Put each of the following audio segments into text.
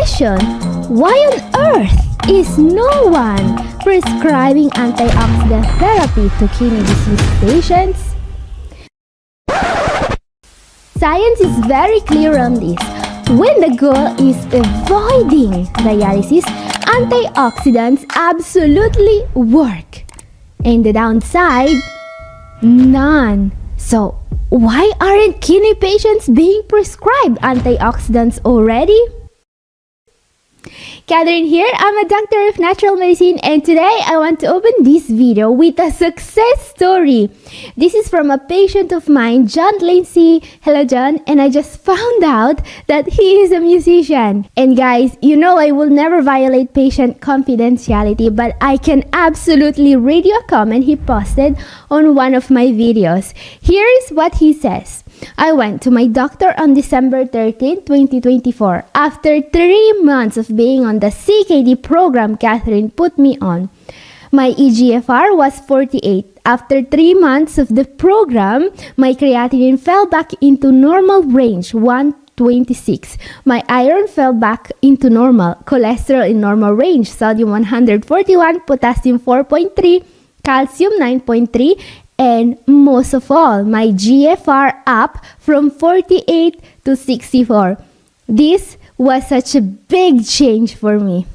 question, why on earth is no one prescribing antioxidant therapy to kidney disease patients? Science is very clear on this. When the goal is avoiding dialysis, antioxidants absolutely work. And the downside, none. So, why aren't kidney patients being prescribed antioxidants already? Catherine here, I'm a doctor of natural medicine, and today I want to open this video with a success story. This is from a patient of mine, John Lindsay. Hello John, and I just found out that he is a musician. And guys, you know I will never violate patient confidentiality, but I can absolutely read you a comment he posted on one of my videos. Here is what he says. I went to my doctor on December 13, 2024. After 3 months of being on the CKD program Catherine put me on, my eGFR was 48. After 3 months of the program, my creatinine fell back into normal range, 126. My iron fell back into normal, cholesterol in normal range, sodium 141, potassium 4.3, calcium 9.3, and most of all, my GFR up from 48 to 64. This was such a big change for me.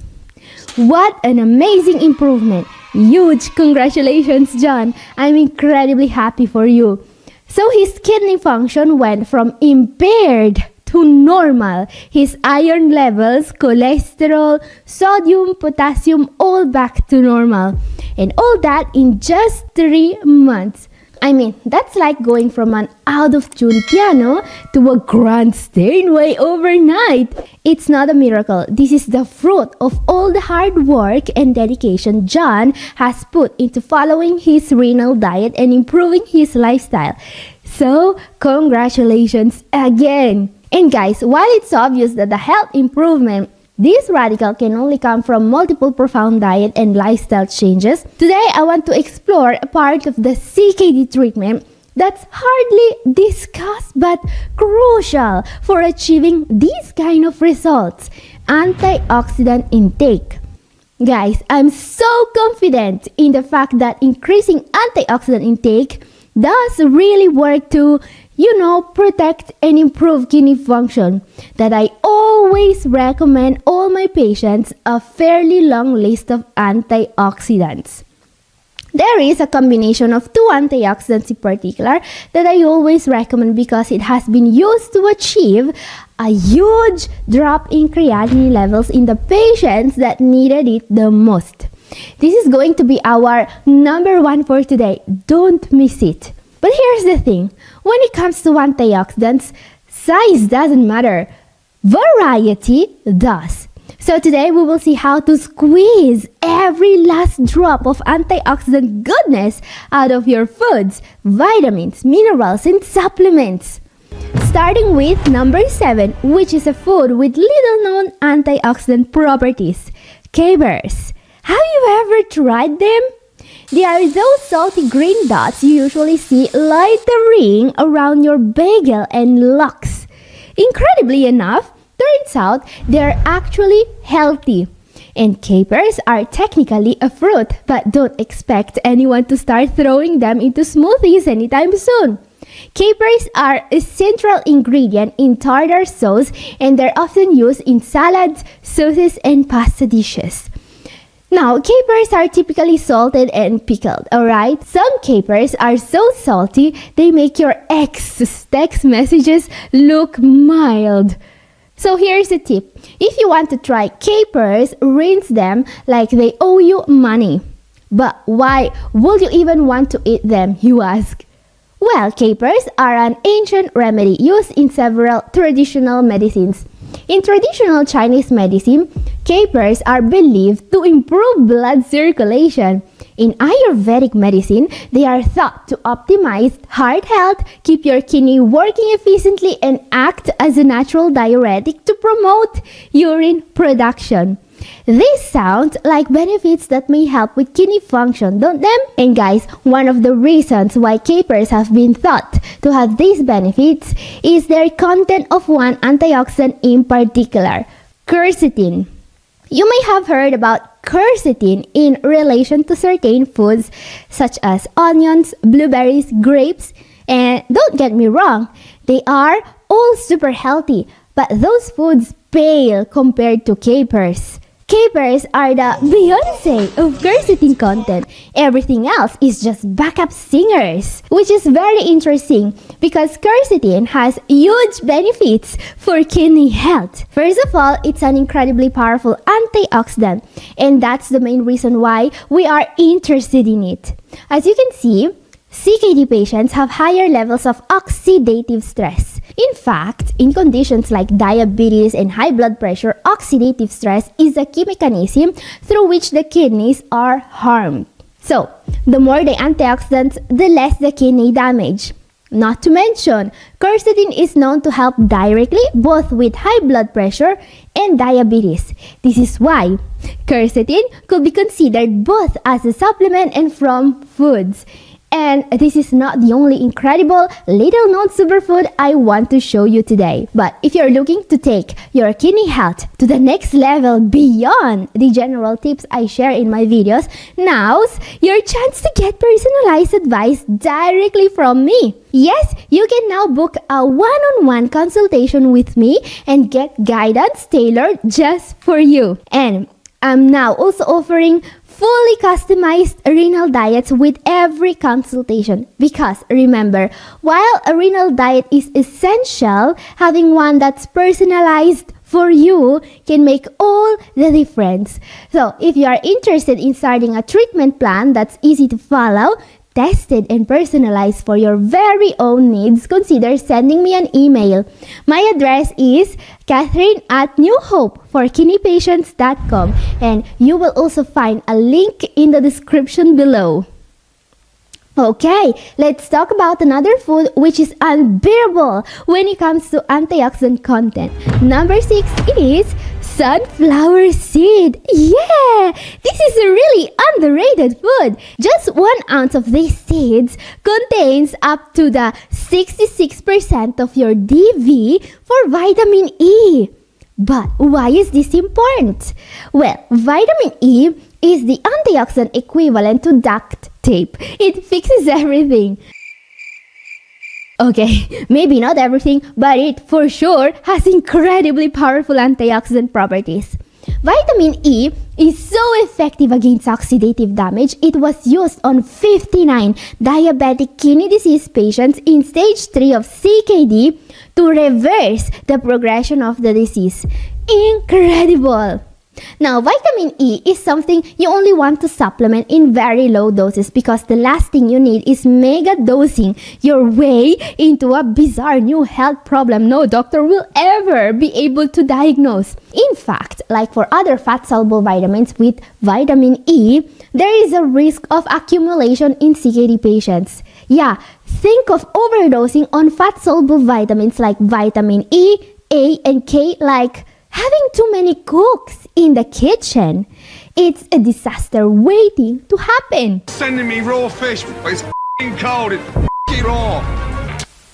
What an amazing improvement. Huge congratulations, John. I'm incredibly happy for you. So his kidney function went from impaired to normal. His iron levels, cholesterol, sodium, potassium, all back to normal. And all that in just 3 months. I mean, that's like going from an out-of-tune piano to a grand Steinway overnight. It's not a miracle. This is the fruit of all the hard work and dedication John has put into following his renal diet and improving his lifestyle. So, congratulations again. And guys, while it's obvious that the health improvement, this radical can only come from multiple profound diet and lifestyle changes, today I want to explore a part of the CKD treatment that's hardly discussed but crucial for achieving these kind of results: antioxidant intake. Guys, I'm so confident in the fact that increasing antioxidant intake does really work to protect and improve kidney function, that I always recommend all my patients a fairly long list of antioxidants. There is a combination of 2 antioxidants in particular that I always recommend because it has been used to achieve a huge drop in creatinine levels in the patients that needed it the most. This is going to be our number 1 for today. Don't miss it. But here's the thing, when it comes to antioxidants, size doesn't matter, variety does. So today we will see how to squeeze every last drop of antioxidant goodness out of your foods, vitamins, minerals, and supplements. Starting with number 7, which is a food with little known antioxidant properties, capers. Have you ever tried them? They are those salty green dots you usually see loitering around your bagel and lox. Incredibly enough, turns out they're actually healthy. And capers are technically a fruit, but don't expect anyone to start throwing them into smoothies anytime soon. Capers are a central ingredient in tartar sauce, and they're often used in salads, sauces, and pasta dishes. Now, capers are typically salted and pickled, alright? Some capers are so salty, they make your ex's text messages look mild. So here's a tip. If you want to try capers, rinse them like they owe you money. But why would you even want to eat them, you ask? Well, capers are an ancient remedy used in several traditional medicines. In traditional Chinese medicine, capers are believed to improve blood circulation. In Ayurvedic medicine, they are thought to optimize heart health, keep your kidney working efficiently, and act as a natural diuretic to promote urine production. These sound like benefits that may help with kidney function, don't them? And guys, one of the reasons why capers have been thought to have these benefits is their content of one antioxidant in particular, quercetin. You may have heard about quercetin in relation to certain foods such as onions, blueberries, grapes, and don't get me wrong, they are all super healthy, but those foods pale compared to capers. Capers are the Beyonce of quercetin content. Everything else is just backup singers, which is very interesting because quercetin has huge benefits for kidney health. First of all, it's an incredibly powerful antioxidant, and that's the main reason why we are interested in it. As you can see, CKD patients have higher levels of oxidative stress. In fact, in conditions like diabetes and high blood pressure, oxidative stress is a key mechanism through which the kidneys are harmed. So, the more the antioxidants, the less the kidney damage. Not to mention, quercetin is known to help directly both with high blood pressure and diabetes. This is why quercetin could be considered both as a supplement and from foods. And this is not the only incredible little known superfood I want to show you today. But if you're looking to take your kidney health to the next level beyond the general tips I share in my videos, now's your chance to get personalized advice directly from me. Yes, you can now book a one-on-one consultation with me and get guidance tailored just for you. And I'm now also offering fully customized renal diets with every consultation. Because remember, while a renal diet is essential, having one that's personalized for you can make all the difference. So if you are interested in starting a treatment plan that's easy to follow, tested and personalized for your very own needs, consider sending me an email. My address is Catherine@newhopeforkidneypatients.com, and you will also find a link in the description below. Okay, let's talk about another food which is unbearable when it comes to antioxidant content. Number 6 is sunflower seed. Yeah, this is a really underrated food. Just 1 ounce of these seeds contains up to the 66% of your DV for vitamin E. But why is this important? Well, vitamin E is the antioxidant equivalent to duct tape. It fixes everything. Okay, maybe not everything, but it for sure has incredibly powerful antioxidant properties. Vitamin E is so effective against oxidative damage, it was used on 59 diabetic kidney disease patients in stage 3 of CKD to reverse the progression of the disease. Incredible! Now, vitamin E is something you only want to supplement in very low doses because the last thing you need is mega dosing your way into a bizarre new health problem no doctor will ever be able to diagnose. In fact, like for other fat-soluble vitamins with vitamin E, there is a risk of accumulation in CKD patients. Yeah, think of overdosing on fat-soluble vitamins like vitamin E, A, and K, like having too many cooks in the kitchen. It's a disaster waiting to happen. Sending me raw fish, but it's f***ing cold, it's f***ing raw.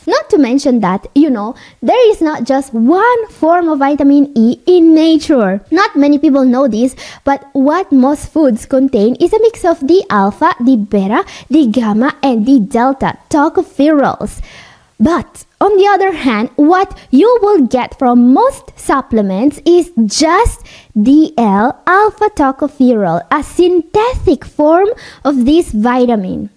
Not to mention that, there is not just one form of vitamin E in nature. Not many people know this, but what most foods contain is a mix of the alpha, the beta, the gamma, and the delta tocopherols. But on the other hand, what you will get from most supplements is just DL-alpha tocopherol, a synthetic form of this vitamin,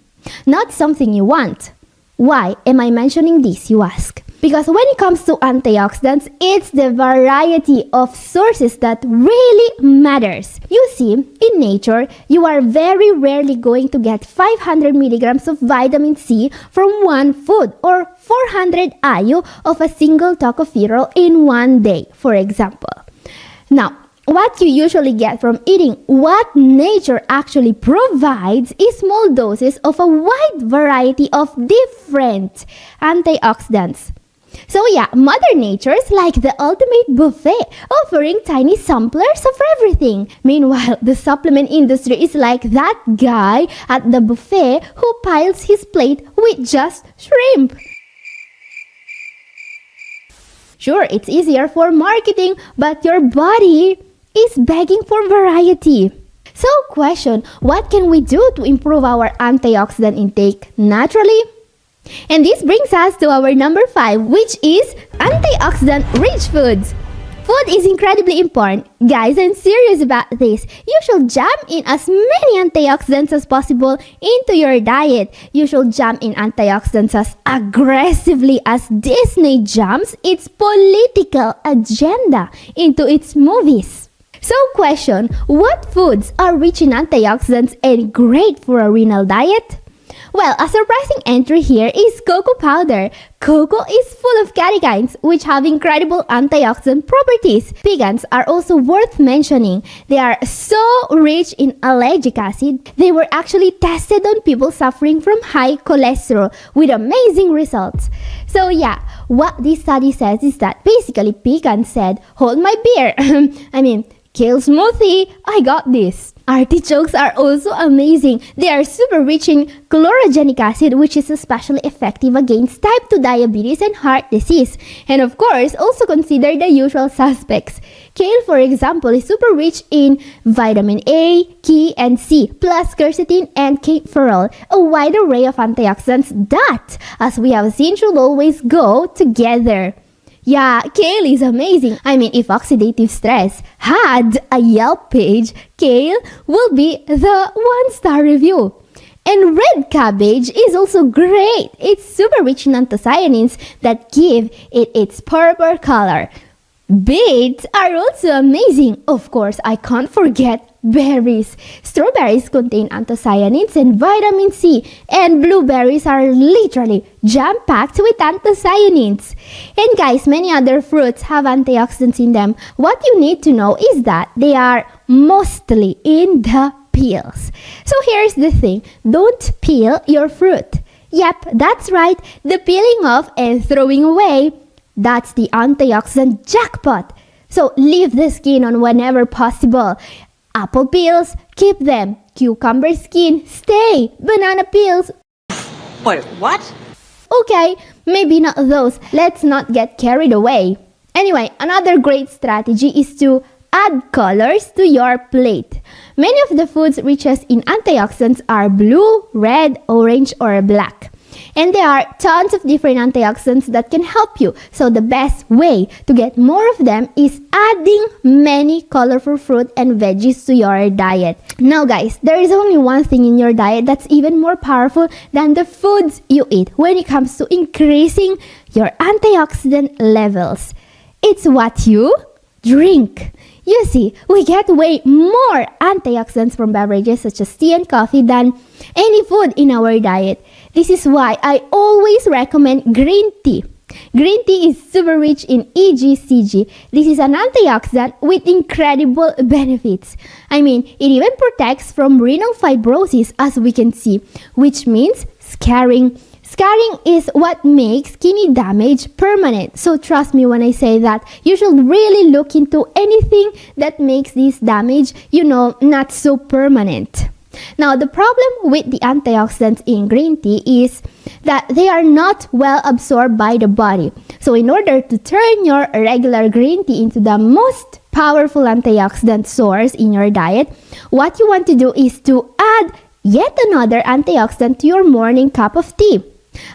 not something you want. Why am I mentioning this, you ask? Because when it comes to antioxidants, it's the variety of sources that really matters. You see, in nature, you are very rarely going to get 500 milligrams of vitamin C from one food or 400 IU of a single tocopherol in one day, for example. Now, what you usually get from eating what nature actually provides is small doses of a wide variety of different antioxidants. So yeah, Mother Nature's like the ultimate buffet, offering tiny samplers of everything. Meanwhile, the supplement industry is like that guy at the buffet who piles his plate with just shrimp. Sure, it's easier for marketing, but your body is begging for variety. So question, what can we do to improve our antioxidant intake naturally? And this brings us to our number 5, which is antioxidant-rich foods. Food is incredibly important. Guys, I'm serious about this. You should jam in as many antioxidants as possible into your diet. You should jam in antioxidants as aggressively as Disney jams its political agenda into its movies. So question, what foods are rich in antioxidants and great for a renal diet? Well, a surprising entry here is cocoa powder. Cocoa is full of catechins, which have incredible antioxidant properties. Pecans are also worth mentioning. They are so rich in allergic acid. They were actually tested on people suffering from high cholesterol with amazing results. So yeah, what this study says is that basically pecans said, hold my beer. Kale smoothie, I got this. Artichokes are also amazing. They are super rich in chlorogenic acid, which is especially effective against type 2 diabetes and heart disease. And of course, also consider the usual suspects. Kale, for example, is super rich in vitamin A, K, and C, plus quercetin and kaempferol, a wide array of antioxidants that, as we have seen, should always go together. Yeah, kale is amazing. If oxidative stress had a Yelp page, kale will be the 1-star review. And red cabbage is also great. It's super rich in anthocyanins that give it its purple color. Beets are also amazing. Of course, I can't forget berries. Strawberries contain anthocyanins and vitamin C, and blueberries are literally jam-packed with anthocyanins. And guys, many other fruits have antioxidants in them. What you need to know is that they are mostly in the peels. So here's the thing, don't peel your fruit. Yep, that's right, the peeling off and throwing away, that's the antioxidant jackpot. So leave the skin on whenever possible. Apple peels, keep them. Cucumber skin, stay. Banana peels. Wait, what? Okay, maybe not those. Let's not get carried away. Anyway, another great strategy is to add colors to your plate. Many of the foods richest in antioxidants are blue, red, orange, or black. And there are tons of different antioxidants that can help you. So the best way to get more of them is adding many colorful fruit and veggies to your diet. Now guys, there is only one thing in your diet that's even more powerful than the foods you eat when it comes to increasing your antioxidant levels. It's what you drink. You see, we get way more antioxidants from beverages such as tea and coffee than any food in our diet. This is why I always recommend green tea. Green tea is super rich in EGCG. This is an antioxidant with incredible benefits. It even protects from renal fibrosis, as we can see, which means scarring. Scarring is what makes kidney damage permanent. So trust me when I say that you should really look into anything that makes this damage, not so permanent. Now, the problem with the antioxidants in green tea is that they are not well absorbed by the body. So in order to turn your regular green tea into the most powerful antioxidant source in your diet, what you want to do is to add yet another antioxidant to your morning cup of tea.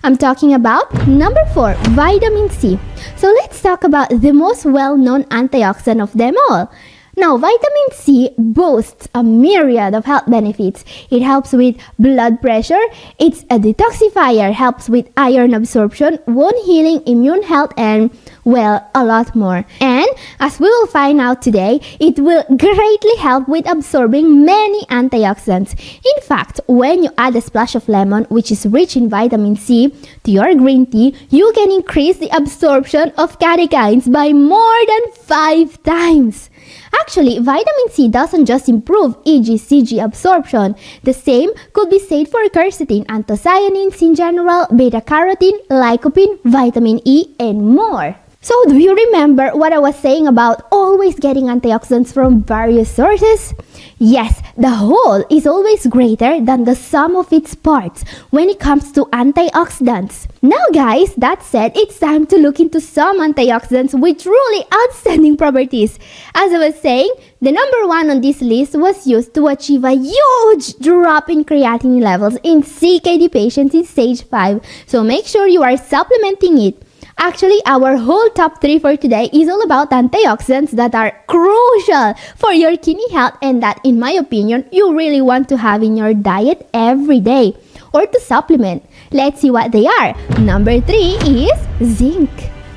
I'm talking about number 4, vitamin C. So let's talk about the most well-known antioxidant of them all. Now, vitamin C boasts a myriad of health benefits. It helps with blood pressure, it's a detoxifier, helps with iron absorption, wound healing, immune health, and, well, a lot more. And, as we will find out today, it will greatly help with absorbing many antioxidants. In fact, when you add a splash of lemon, which is rich in vitamin C, to your green tea, you can increase the absorption of catechins by more than 5 times. Actually, vitamin C doesn't just improve EGCG absorption. The same could be said for quercetin, anthocyanins in general, beta-carotene, lycopene, vitamin E, and more. So do you remember what I was saying about always getting antioxidants from various sources? Yes, the whole is always greater than the sum of its parts when it comes to antioxidants. Now guys, that said, it's time to look into some antioxidants with truly outstanding properties. As I was saying, the number one on this list was used to achieve a huge drop in creatinine levels in CKD patients in stage 5. So make sure you are supplementing it. Actually, our whole top 3 for today is all about antioxidants that are crucial for your kidney health and that, in my opinion, you really want to have in your diet every day or to supplement. Let's see what they are. Number 3 is zinc.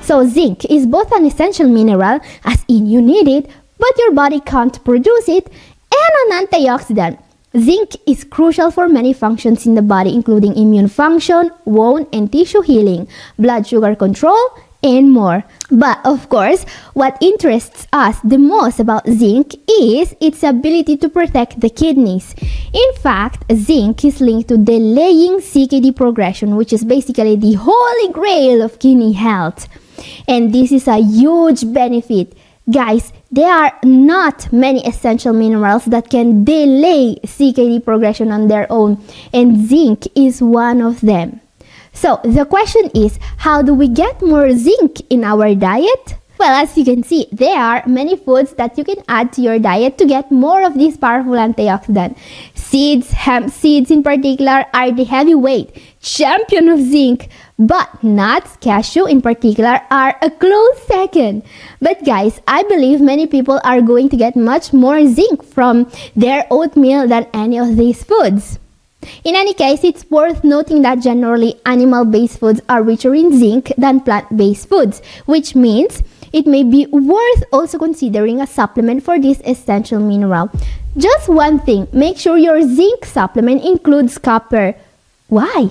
So zinc is both an essential mineral, as in you need it, but your body can't produce it, and an antioxidant. Zinc is crucial for many functions in the body, including immune function, wound and tissue healing, blood sugar control, and more. But of course, what interests us the most about zinc is its ability to protect the kidneys. In fact, zinc is linked to delaying CKD progression, which is basically the holy grail of kidney health. And this is a huge benefit. Guys, there are not many essential minerals that can delay CKD progression on their own, and zinc is one of them. So the question is, how do we get more zinc in our diet? Well, as you can see, there are many foods that you can add to your diet to get more of this powerful antioxidant. Seeds, hemp seeds in particular, are the heavyweight champion of zinc, but nuts, cashew in particular, are a close second. But guys, I believe many people are going to get much more zinc from their oatmeal than any of these foods. In any case, it's worth noting that generally animal-based foods are richer in zinc than plant-based foods, which means it may be worth also considering a supplement for this essential mineral. Just one thing, make sure your zinc supplement includes copper. Why?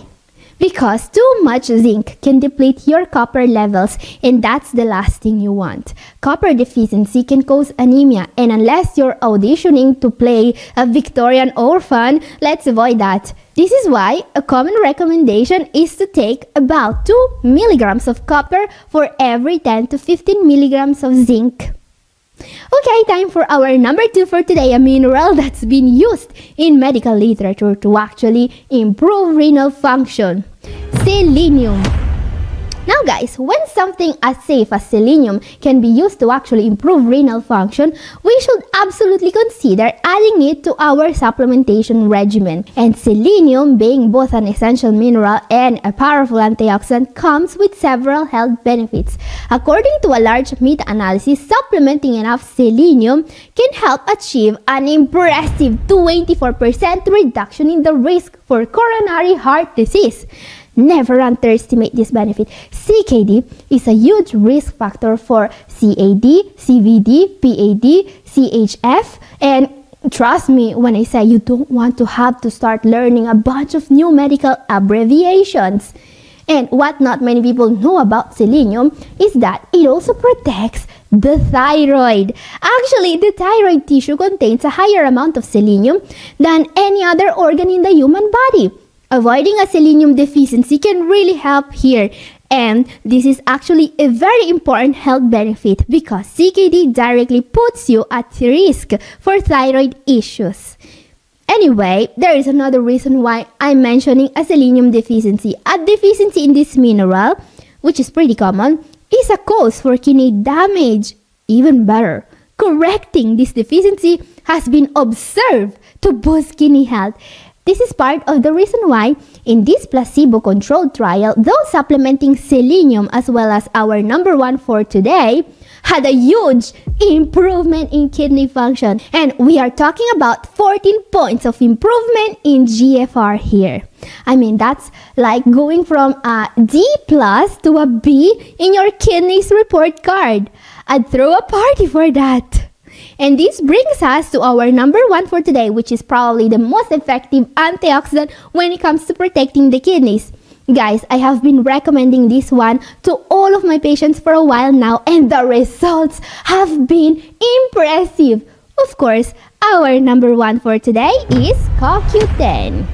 Because too much zinc can deplete your copper levels, and that's the last thing you want. Copper deficiency can cause anemia, and unless you're auditioning to play a Victorian orphan, let's avoid that. This is why a common recommendation is to take about 2 milligrams of copper for every 10 to 15 milligrams of zinc. Okay, time for our number 2 for today, a mineral that's been used in medical literature to actually improve renal function. Selenium. Now guys, when something as safe as selenium can be used to actually improve renal function, we should absolutely consider adding it to our supplementation regimen. And selenium, being both an essential mineral and a powerful antioxidant, comes with several health benefits. According to a large meta-analysis, supplementing enough selenium can help achieve an impressive 24% reduction in the risk for coronary heart disease. Never underestimate this benefit. CKD is a huge risk factor for CAD, CVD, PAD, CHF, and trust me when I say you don't want to have to start learning a bunch of new medical abbreviations. And what not many people know about selenium is that it also protects the thyroid. Actually, the thyroid tissue contains a higher amount of selenium than any other organ in the human body. Avoiding a selenium deficiency can really help here, and this is actually a very important health benefit because CKD directly puts you at risk for thyroid issues. Anyway, there is another reason why I'm mentioning a selenium deficiency. A deficiency in this mineral, which is pretty common, is a cause for kidney damage. Even better, correcting this deficiency has been observed to boost kidney health. This is part of the reason why in this placebo-controlled trial, those supplementing selenium as well as our number 1 for today had a huge improvement in kidney function. And we are talking about 14 points of improvement in GFR here. I mean, that's like going from a D+ to a B in your kidneys report card. I'd throw a party for that. And this brings us to our number 1 for today, which is probably the most effective antioxidant when it comes to protecting the kidneys. Guys, I have been recommending this one to all of my patients for a while now, and the results have been impressive. Of course, our number 1 for today is CoQ10.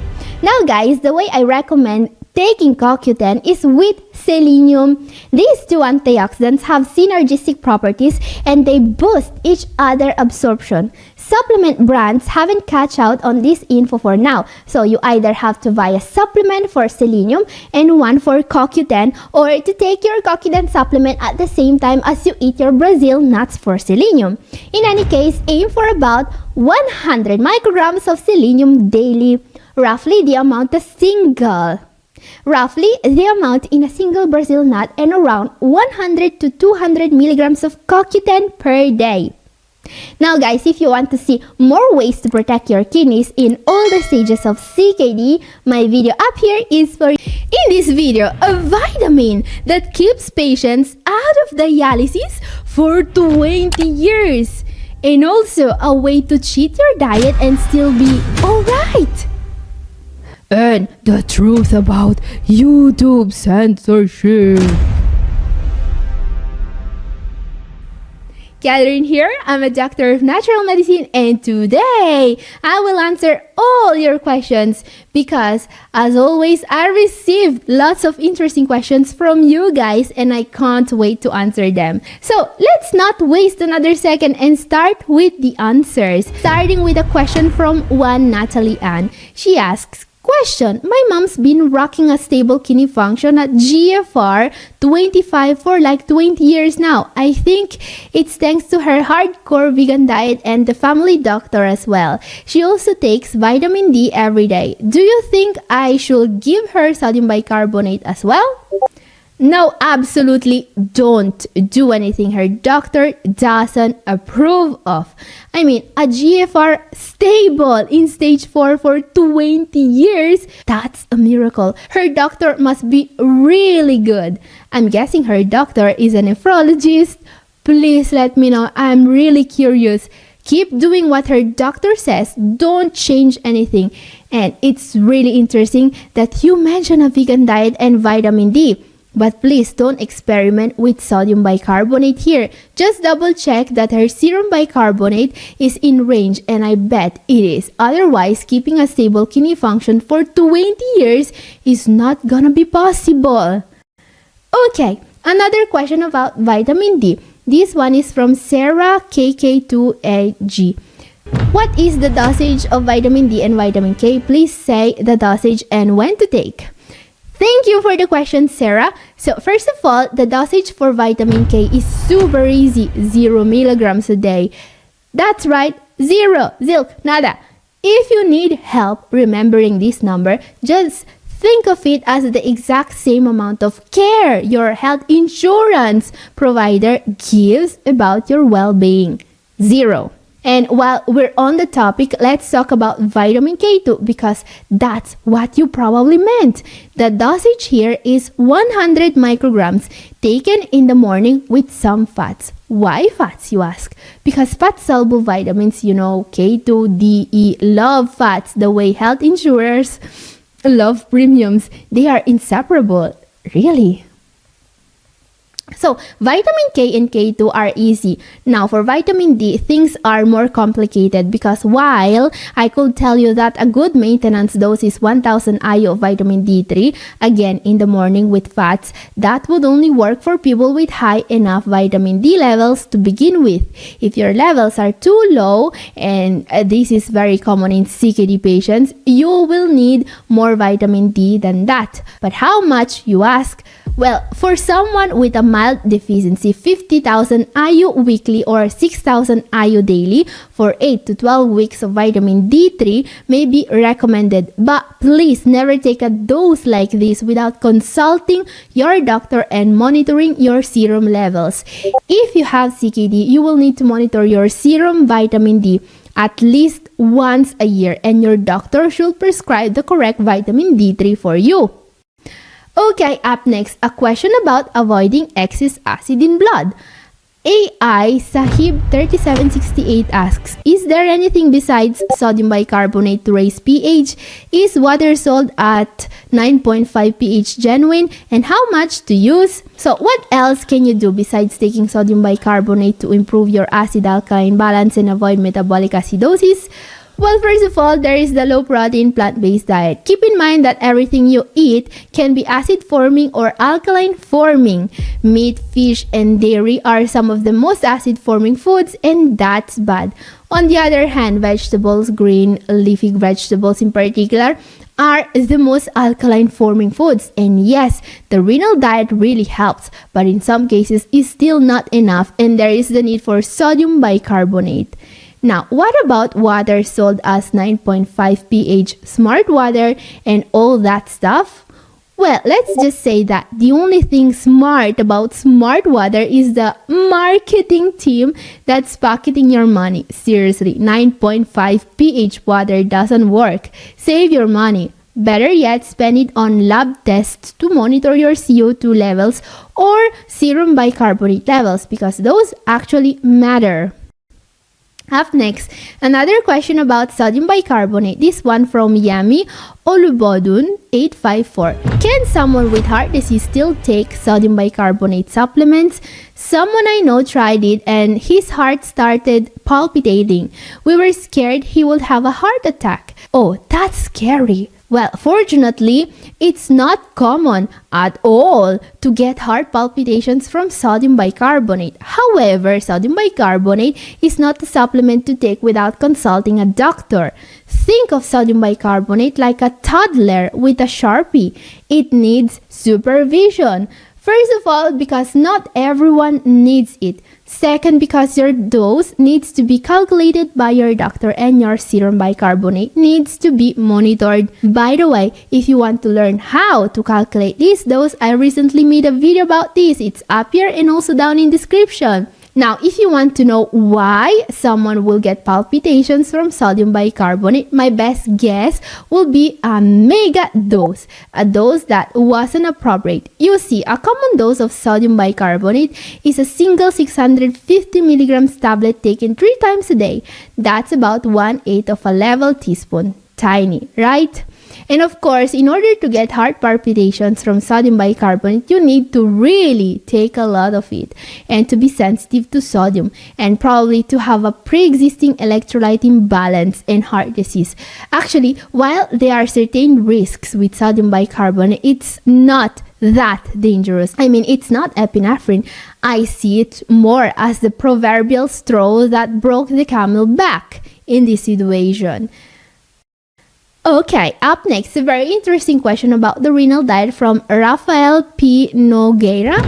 Now guys, the way I recommend taking CoQ10 is with selenium. These two antioxidants have synergistic properties and they boost each other absorption. Supplement brands haven't catch out on this info for now, so you either have to buy a supplement for selenium and one for CoQ10, or to take your CoQ10 supplement at the same time as you eat your Brazil nuts for selenium. In any case, aim for about 100 micrograms of selenium daily, roughly the amount in a single Brazil nut, and around 100 to 200 milligrams of CoQ10 per day. Now guys, if you want to see more ways to protect your kidneys in all the stages of CKD, my video up here is for you. In this video, a vitamin that keeps patients out of dialysis for 20 years. And also a way to cheat your diet and still be alright. And the truth about YouTube censorship. Catherine here, I'm a doctor of natural medicine, and today I will answer all your questions because, as always, I received lots of interesting questions from you guys and I can't wait to answer them. So let's not waste another second and start with the answers. Starting with a question from one Natalie Ann. She asks, question, my mom's been rocking a stable kidney function at GFR 25 for like 20 years now. I think it's thanks to her hardcore vegan diet and the family doctor as well. She also takes vitamin D every day. Do you think I should give her sodium bicarbonate as well? No, absolutely don't do anything her doctor doesn't approve of. I mean, a GFR stable in stage 4 for 20 years, that's a miracle. Her doctor must be really good. I'm guessing her doctor is a nephrologist. Please let me know. I'm really curious. Keep doing what her doctor says. Don't change anything. And it's really interesting that you mentioned a vegan diet and vitamin D. But please don't experiment with sodium bicarbonate here. Just double check that her serum bicarbonate is in range, and I bet it is. Otherwise, keeping a stable kidney function for 20 years is not gonna be possible. Okay, another question about vitamin D. This one is from Sarah KK2AG. What is the dosage of vitamin D and vitamin K? Please say the dosage and when to take. Thank you for the question, Sarah. So first of all, the dosage for vitamin K is super easy, 0 milligrams a day. That's right, 0, zilk, nada. If you need help remembering this number, just think of it as the exact same amount of care your health insurance provider gives about your well-being, 0. And while we're on the topic, let's talk about vitamin K2 because that's what you probably meant. The dosage here is 100 micrograms taken in the morning with some fats. Why fats, you ask? Because fat-soluble vitamins, K2, D, E, love fats the way health insurers love premiums. They are inseparable. Really? So, vitamin K and K2 are easy. Now, for vitamin D, things are more complicated because while I could tell you that a good maintenance dose is 1000 IU of vitamin D3, again, in the morning with fats, that would only work for people with high enough vitamin D levels to begin with. If your levels are too low, and this is very common in CKD patients, you will need more vitamin D than that. But how much, you ask? Well, for someone with a mild deficiency, 50,000 IU weekly or 6,000 IU daily for 8 to 12 weeks of vitamin D3 may be recommended. But please never take a dose like this without consulting your doctor and monitoring your serum levels. If you have CKD, you will need to monitor your serum vitamin D at least once a year, and your doctor should prescribe the correct vitamin D3 for you. Okay, up next, a question about avoiding excess acid in blood. AI Sahib 3768 asks, is there anything besides sodium bicarbonate to raise pH? Is water sold at 9.5 pH genuine? And how much to use? So what else can you do besides taking sodium bicarbonate to improve your acid-alkaline balance and avoid metabolic acidosis? Well, first of all, there is the low protein plant-based diet. Keep in mind that everything you eat can be acid forming or alkaline forming. Meat, fish, and dairy are some of the most acid forming foods, and that's bad. On the other hand, vegetables, green, leafy vegetables in particular, are the most alkaline forming foods. And yes, the renal diet really helps, but in some cases is still not enough, and there is the need for sodium bicarbonate. Now, what about water sold as 9.5 pH smart water and all that stuff? Well, let's just say that the only thing smart about smart water is the marketing team that's pocketing your money. Seriously, 9.5 pH water doesn't work. Save your money. Better yet, spend it on lab tests to monitor your CO2 levels or serum bicarbonate levels, because those actually matter. Up next, another question about sodium bicarbonate. This one from Yami Olubodun 854. Can someone with heart disease still take sodium bicarbonate supplements? Someone I know tried it and his heart started palpitating. We were scared he would have a heart attack. Oh, that's scary. Well, fortunately, it's not common at all to get heart palpitations from sodium bicarbonate. However, sodium bicarbonate is not a supplement to take without consulting a doctor. Think of sodium bicarbonate like a toddler with a Sharpie. It needs supervision. First of all, because not everyone needs it. Second, because your dose needs to be calculated by your doctor and your serum bicarbonate needs to be monitored. By the way, if you want to learn how to calculate this dose, I recently made a video about this. It's up here and also down in description. Now, if you want to know why someone will get palpitations from sodium bicarbonate, my best guess will be a mega dose, a dose that wasn't appropriate. You see, a common dose of sodium bicarbonate is a single 650 milligrams tablet taken 3 times a day. That's about 1/8 of a level teaspoon. Tiny, right? And of course, in order to get heart palpitations from sodium bicarbonate, you need to really take a lot of it and to be sensitive to sodium and probably to have a pre-existing electrolyte imbalance and heart disease. Actually, while there are certain risks with sodium bicarbonate, it's not that dangerous. I mean, it's not epinephrine. I see it more as the proverbial straw that broke the camel back in this situation. Okay, up next, a very interesting question about the renal diet from Rafael P. Nogueira.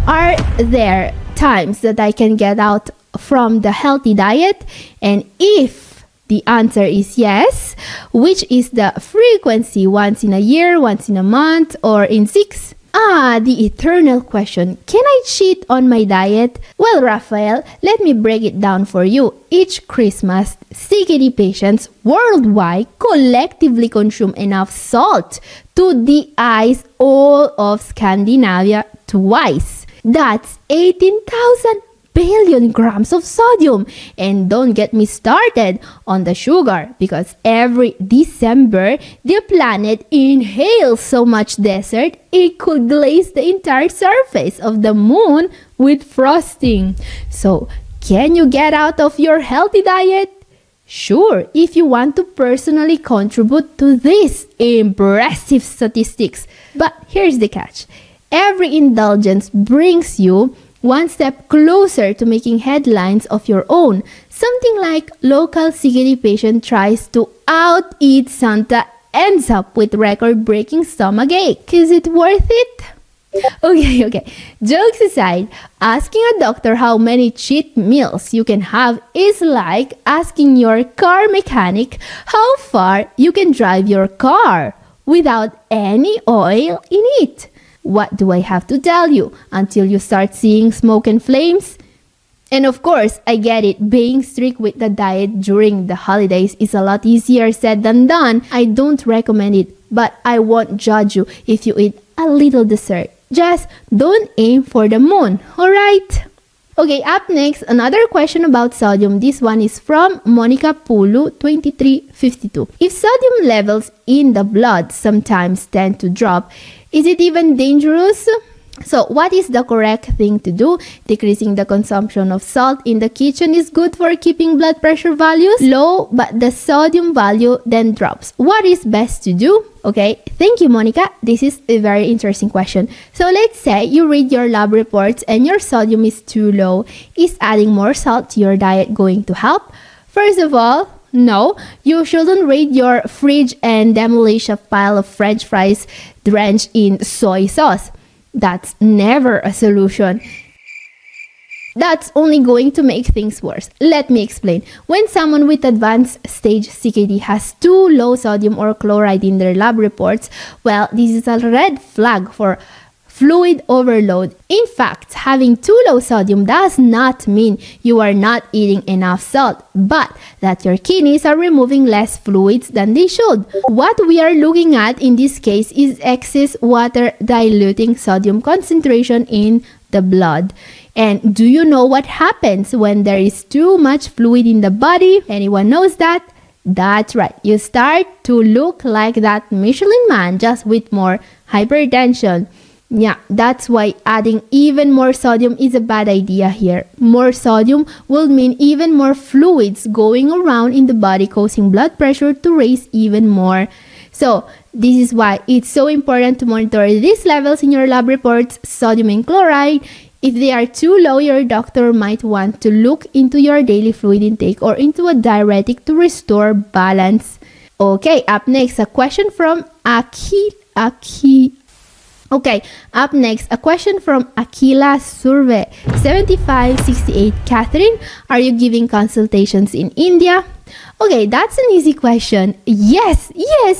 Are there times that I can get out from the healthy diet? And if the answer is yes, which is the frequency? Once in a year, once in a month, or in 6? The eternal question. Can I cheat on my diet? Well, Rafael, let me break it down for you. Each Christmas, CKD patients worldwide collectively consume enough salt to de-ice all of Scandinavia twice. That's 18,000 billion grams of sodium. And don't get me started on the sugar, because every December the planet inhales so much desert it could glaze the entire surface of the moon with frosting. So, can you get out of your healthy diet? Sure, if you want to personally contribute to these impressive statistics. But here's the catch. Every indulgence brings you one step closer to making headlines of your own. Something like local CKD patient tries to out-eat Santa, ends up with record-breaking stomachache. Is it worth it? Okay. Jokes aside, asking a doctor how many cheat meals you can have is like asking your car mechanic how far you can drive your car without any oil in it. What do I have to tell you until you start seeing smoke and flames? And of course, I get it, being strict with the diet during the holidays is a lot easier said than done. I don't recommend it, but I won't judge you if you eat a little dessert. Just don't aim for the moon, alright? Okay, up next, another question about sodium. This one is from Monica Pulu 2352. If sodium levels in the blood sometimes tend to drop, is it even dangerous? So what is the correct thing to do? Decreasing the consumption of salt in the kitchen is good for keeping blood pressure values low, but the sodium value then drops. What is best to do? Okay, thank you, Monica. This is a very interesting question. So let's say you read your lab reports and your sodium is too low. Is adding more salt to your diet going to help? First of all, no, you shouldn't read your fridge and demolish a pile of French fries drenched in soy sauce. That's never a solution. That's only going to make things worse. Let me explain. When someone with advanced stage CKD has too low sodium or chloride in their lab reports, well, this is a red flag for fluid overload. In fact, having too low sodium does not mean you are not eating enough salt, but that your kidneys are removing less fluids than they should. What we are looking at in this case is excess water diluting sodium concentration in the blood. And do you know what happens when there is too much fluid in the body? Anyone knows that? That's right. You start to look like that Michelin man, just with more hypertension. Yeah, that's why adding even more sodium is a bad idea here. More sodium will mean even more fluids going around in the body, causing blood pressure to raise even more. So this is why it's so important to monitor these levels in your lab reports, sodium and chloride. If they are too low, your doctor might want to look into your daily fluid intake or into a diuretic to restore balance. Okay, up next, a question from up next, a question from Aquila Surve, 7568. Catherine, are you giving consultations in India? Okay, that's an easy question. Yes,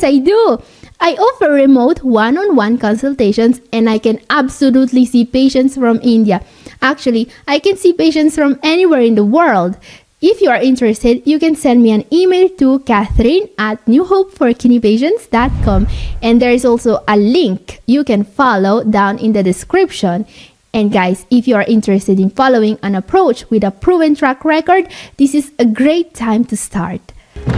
I do. I offer remote one-on-one consultations and I can absolutely see patients from India. Actually, I can see patients from anywhere in the world. If you are interested, you can send me an email to catherine@newhopeforkidneypatients.com, and there is also a link you can follow down in the description. And guys, if you are interested in following an approach with a proven track record, this is a great time to start.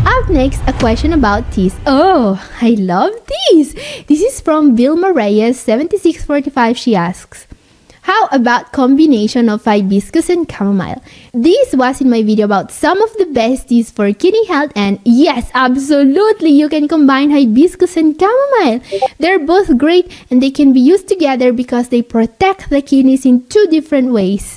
Up next, a question about teas. Oh, I love teas. This is from Vilma Reyes, 7645. She asks, how about combination of hibiscus and chamomile? This was in my video about some of the best teas for kidney health, and yes, absolutely, you can combine hibiscus and chamomile. They're both great and they can be used together because they protect the kidneys in two different ways.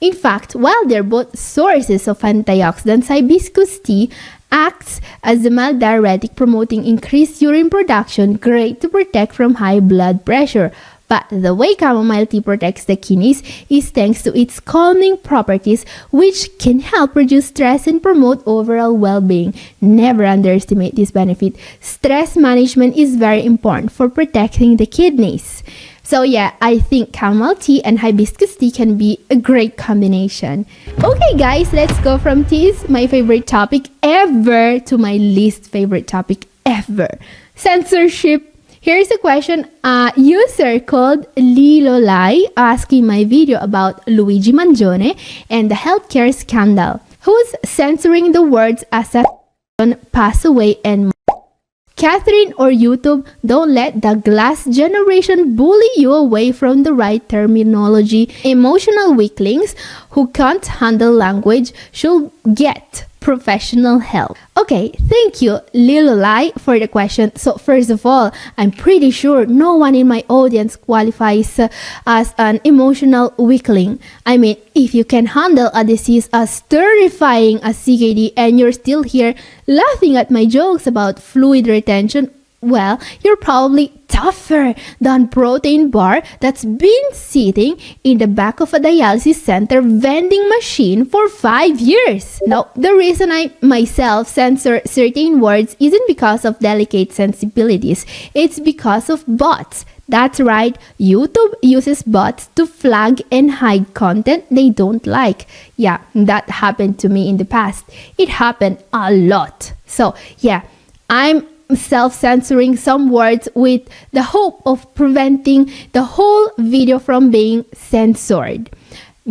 In fact, while they're both sources of antioxidants, hibiscus tea acts as a mild diuretic, promoting increased urine production, great to protect from high blood pressure. But the way chamomile tea protects the kidneys is thanks to its calming properties, which can help reduce stress and promote overall well-being. Never underestimate this benefit. Stress management is very important for protecting the kidneys. So yeah, I think chamomile tea and hibiscus tea can be a great combination. Okay guys, let's go from teas, my favorite topic ever, to my least favorite topic ever. Censorship. Here's a question, a user called Lilolai asking my video about Luigi Mangione and the healthcare scandal. Who's censoring the words assassin, pass away, and more? Catherine or YouTube? Don't let the glass generation bully you away from the right terminology. Emotional weaklings who can't handle language should get professional help. Okay, thank you, Lilolai, for the question. So first of all, I'm pretty sure no one in my audience qualifies as an emotional weakling. I mean, if you can handle a disease as terrifying as CKD and you're still here laughing at my jokes about fluid retention, well, you're probably tougher than protein bar that's been sitting in the back of a dialysis center vending machine for 5 years. Now, the reason I myself censor certain words isn't because of delicate sensibilities. It's because of bots. That's right, YouTube uses bots to flag and hide content they don't like. Yeah, that happened to me in the past. It happened a lot. So yeah, I'm self-censoring some words with the hope of preventing the whole video from being censored.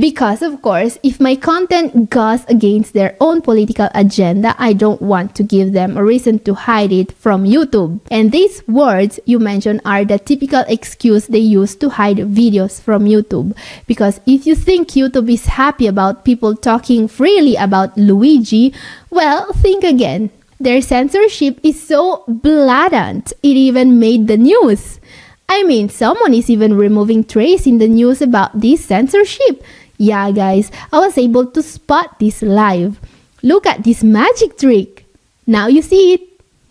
Because, of course, if my content goes against their own political agenda, I don't want to give them a reason to hide it from YouTube. And these words you mentioned are the typical excuse they use to hide videos from YouTube. Because if you think YouTube is happy about people talking freely about Luigi, well, think again. Their censorship is so blatant, it even made the news. I mean, someone is even removing trace in the news about this censorship. Yeah, guys, I was able to spot this live. Look at this magic trick. Now you see it.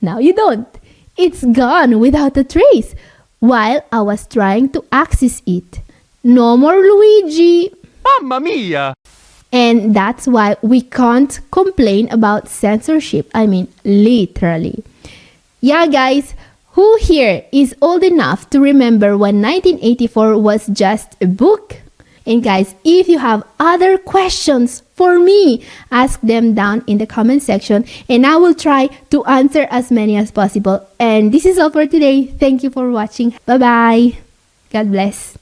Now you don't. It's gone without a trace while I was trying to access it. No more Luigi. Mamma mia! And that's why we can't complain about censorship. I mean, literally. Yeah, guys, who here is old enough to remember when 1984 was just a book? And guys, if you have other questions for me, ask them down in the comment section and I will try to answer as many as possible. And this is all for today. Thank you for watching. Bye-bye. God bless.